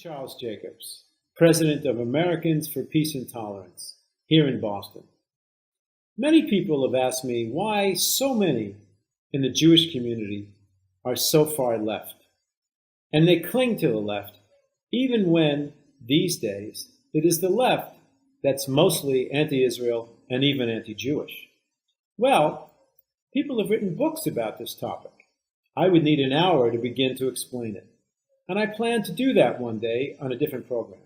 Charles Jacobs, president of Americans for Peace and Tolerance, here in Boston. Many people have asked me why so many in the Jewish community are so far left. And they cling to the left, even when, these days, it is the left that's mostly anti-Israel and even anti-Jewish. Well, people have written books about this topic. I would need an hour to begin to explain it, and I plan to do that one day on a different program.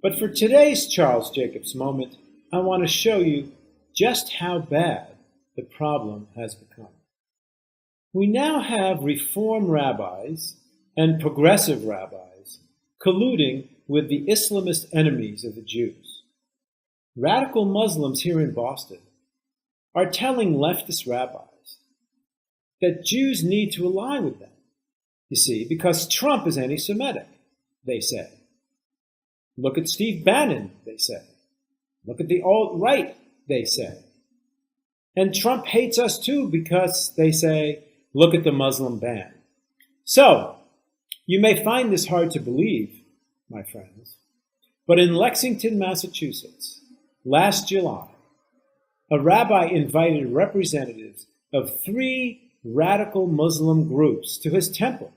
But for today's Charles Jacobs moment, I want to show you just how bad the problem has become. We now have reform rabbis and progressive rabbis colluding with the Islamist enemies of the Jews. Radical Muslims here in Boston are telling leftist rabbis that Jews need to ally with them. You see, because Trump is anti-Semitic, they say. Look at Steve Bannon, they say. Look at the alt-right, they say. And Trump hates us too because, they say, look at the Muslim ban. So, you may find this hard to believe, my friends, but in Lexington, Massachusetts, last July, a rabbi invited representatives of 3 radical Muslim groups to his temple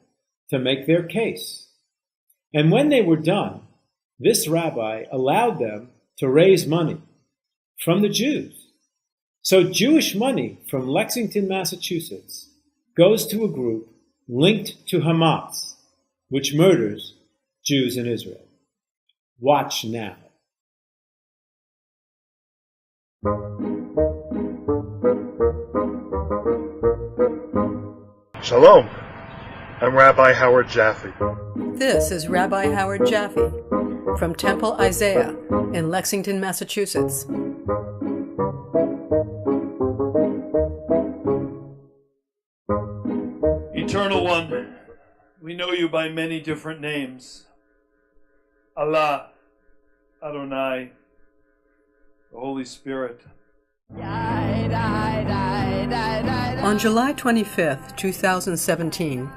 to make their case. And when they were done, this rabbi allowed them to raise money from the Jews. So Jewish money from Lexington, Massachusetts goes to a group linked to Hamas, which murders Jews in Israel. Watch now. Shalom, I'm Rabbi Howard Jaffe. This is Rabbi Howard Jaffe from Temple Isaiah in Lexington, Massachusetts. Eternal One, we know you by many different names. Allah, Adonai, the Holy Spirit. On July 25th, 2017,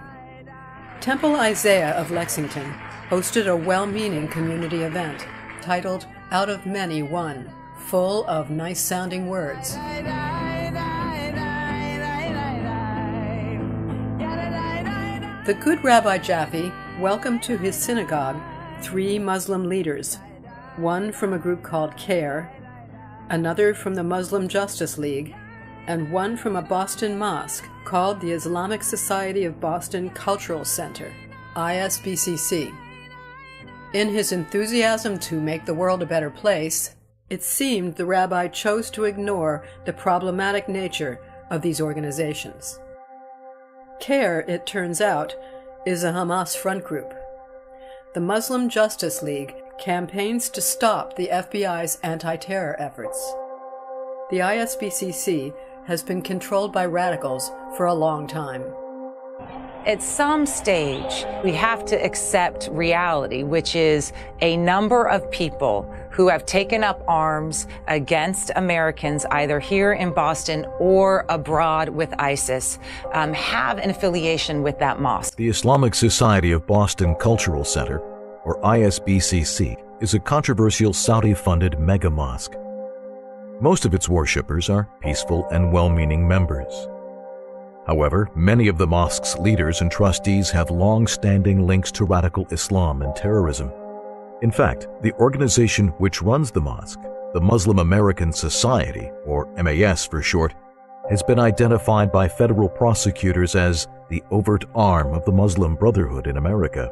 Temple Isaiah of Lexington hosted a well-meaning community event titled Out of Many One, full of nice-sounding words. The good Rabbi Jaffe welcomed to his synagogue 3 Muslim leaders, one from a group called CARE, another from the Muslim Justice League, and one from a Boston mosque called the Islamic Society of Boston Cultural Center, ISBCC. In his enthusiasm to make the world a better place, it seemed the rabbi chose to ignore the problematic nature of these organizations. CARE, it turns out, is a Hamas front group. The Muslim Justice League campaigns to stop the FBI's anti-terror efforts. The ISBCC has been controlled by radicals for a long time. At some stage, we have to accept reality, which is a number of people who have taken up arms against Americans, either here in Boston or abroad with ISIS, have an affiliation with that mosque. The Islamic Society of Boston Cultural Center, or ISBCC, is a controversial Saudi-funded mega-mosque. Most of its worshippers are peaceful and well-meaning members. However, many of the mosque's leaders and trustees have long-standing links to radical Islam and terrorism. In fact, the organization which runs the mosque, the Muslim American Society, or MAS for short, has been identified by federal prosecutors as the overt arm of the Muslim Brotherhood in America.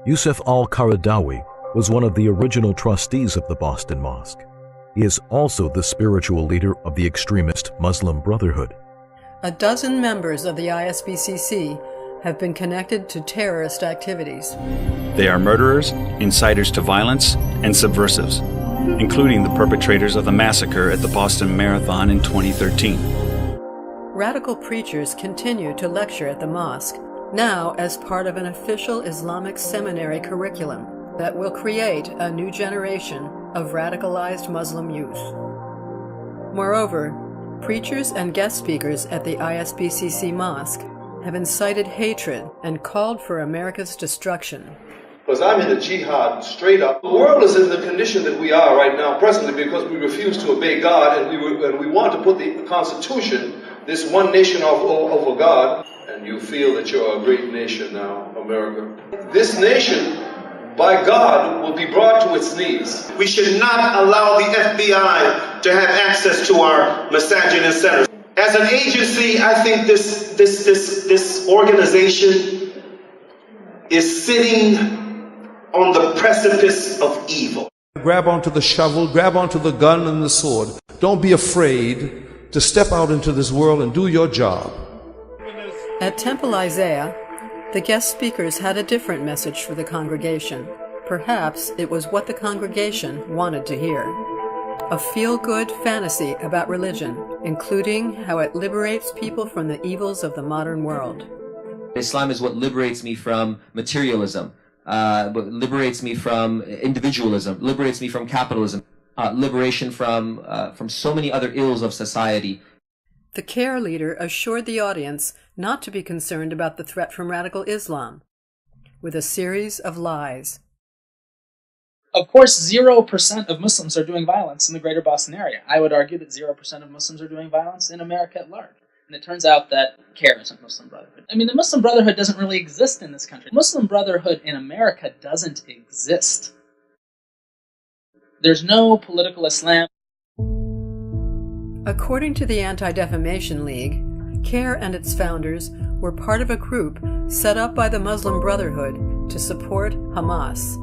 Yusuf al-Qaradawi was one of the original trustees of the Boston Mosque. He is also the spiritual leader of the extremist Muslim Brotherhood. A dozen members of the ISBCC have been connected to terrorist activities. They are murderers, inciters to violence, and subversives, including the perpetrators of the massacre at the Boston Marathon in 2013. Radical preachers continue to lecture at the mosque, now as part of an official Islamic seminary curriculum that will create a new generation of radicalized Muslim youth. Moreover, preachers and guest speakers at the ISBCC mosque have incited hatred and called for America's destruction. Because I'm in a jihad straight up. The world is in the condition that we are right now presently because we refuse to obey God, and we want to put the Constitution, this one nation over God. And you feel that you're a great nation now, America. This nation, by God, will be brought to its knees. We should not allow the FBI to have access to our masajid and centers. As an agency, I think this organization is sitting on the precipice of evil. Grab onto the shovel, grab onto the gun and the sword. Don't be afraid to step out into this world and do your job. At Temple Isaiah, the guest speakers had a different message for the congregation. Perhaps it was what the congregation wanted to hear. A feel-good fantasy about religion, including how it liberates people from the evils of the modern world. Islam is what liberates me from materialism, liberates me from individualism, liberates me from capitalism, liberation from so many other ills of society. The CARE leader assured the audience not to be concerned about the threat from radical Islam, with a series of lies. Of course, 0% of Muslims are doing violence in the greater Boston area. I would argue that 0% of Muslims are doing violence in America at large. And it turns out that CARE isn't Muslim Brotherhood. I mean, the Muslim Brotherhood doesn't really exist in this country. Muslim Brotherhood in America doesn't exist. There's no political Islam. According to the Anti-Defamation League, CARE and its founders were part of a group set up by the Muslim Brotherhood to support Hamas.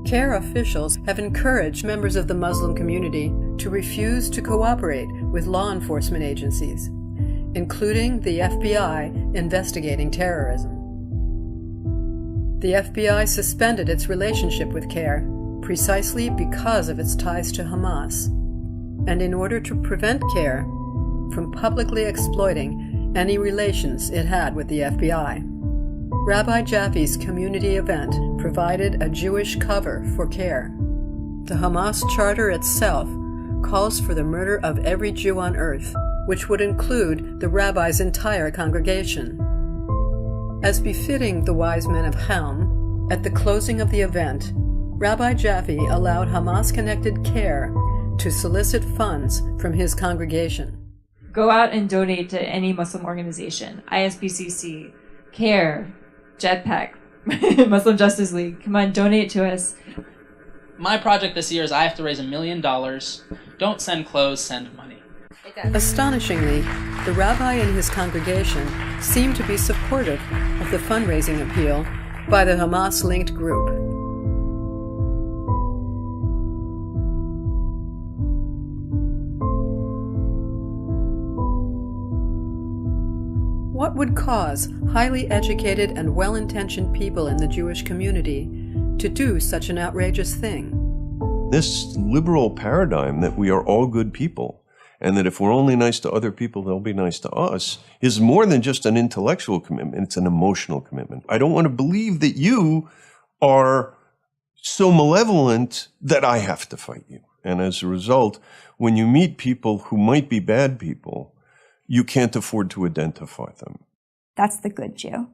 CARE officials have encouraged members of the Muslim community to refuse to cooperate with law enforcement agencies, including the FBI investigating terrorism. The FBI suspended its relationship with CARE precisely because of its ties to Hamas, and in order to prevent CARE from publicly exploiting any relations it had with the FBI. Rabbi Jaffe's community event provided a Jewish cover for CARE. The Hamas charter itself calls for the murder of every Jew on earth, which would include the rabbi's entire congregation. As befitting the wise men of Helm, at the closing of the event, Rabbi Jaffe allowed Hamas-connected CARE to solicit funds from his congregation. Go out and donate to any Muslim organization, ISBCC, CARE, JEDPAC, Muslim Justice League. Come on, donate to us. My project this year is I have to raise $1 million. Don't send clothes, send money. Astonishingly, the rabbi and his congregation seem to be supportive of the fundraising appeal by the Hamas-linked group. What would cause highly educated and well-intentioned people in the Jewish community to do such an outrageous thing? This liberal paradigm that we are all good people, and that if we're only nice to other people, they'll be nice to us, is more than just an intellectual commitment, it's an emotional commitment. I don't want to believe that you are so malevolent that I have to fight you. And as a result, when you meet people who might be bad people, you can't afford to identify them. That's the good Jew.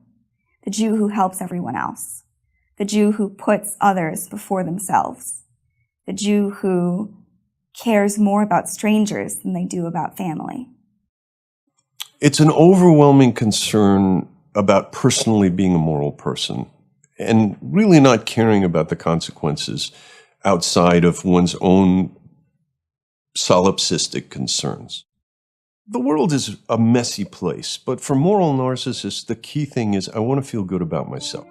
The Jew who helps everyone else. The Jew who puts others before themselves. The Jew who cares more about strangers than they do about family. It's an overwhelming concern about personally being a moral person and really not caring about the consequences outside of one's own solipsistic concerns. The world is a messy place, but for moral narcissists, the key thing is I want to feel good about myself.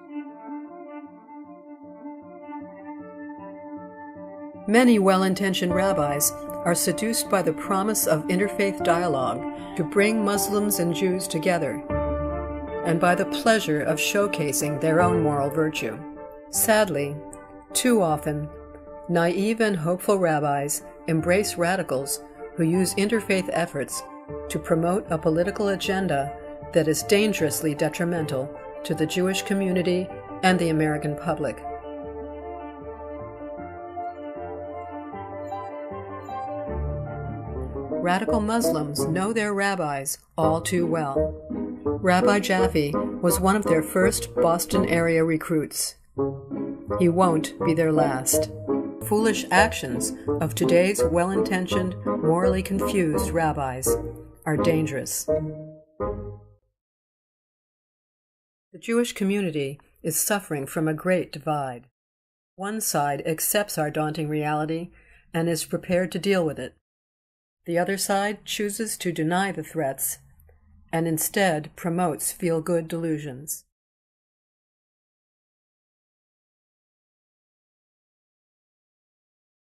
Many well-intentioned rabbis are seduced by the promise of interfaith dialogue to bring Muslims and Jews together, and by the pleasure of showcasing their own moral virtue. Sadly, too often, naive and hopeful rabbis embrace radicals who use interfaith efforts to promote a political agenda that is dangerously detrimental to the Jewish community and the American public. Radical Muslims know their rabbis all too well. Rabbi Jaffe was one of their first Boston area recruits. He won't be their last. Foolish actions of today's well-intentioned, morally confused rabbis are dangerous. The Jewish community is suffering from a great divide. One side accepts our daunting reality and is prepared to deal with it. The other side chooses to deny the threats and instead promotes feel-good delusions.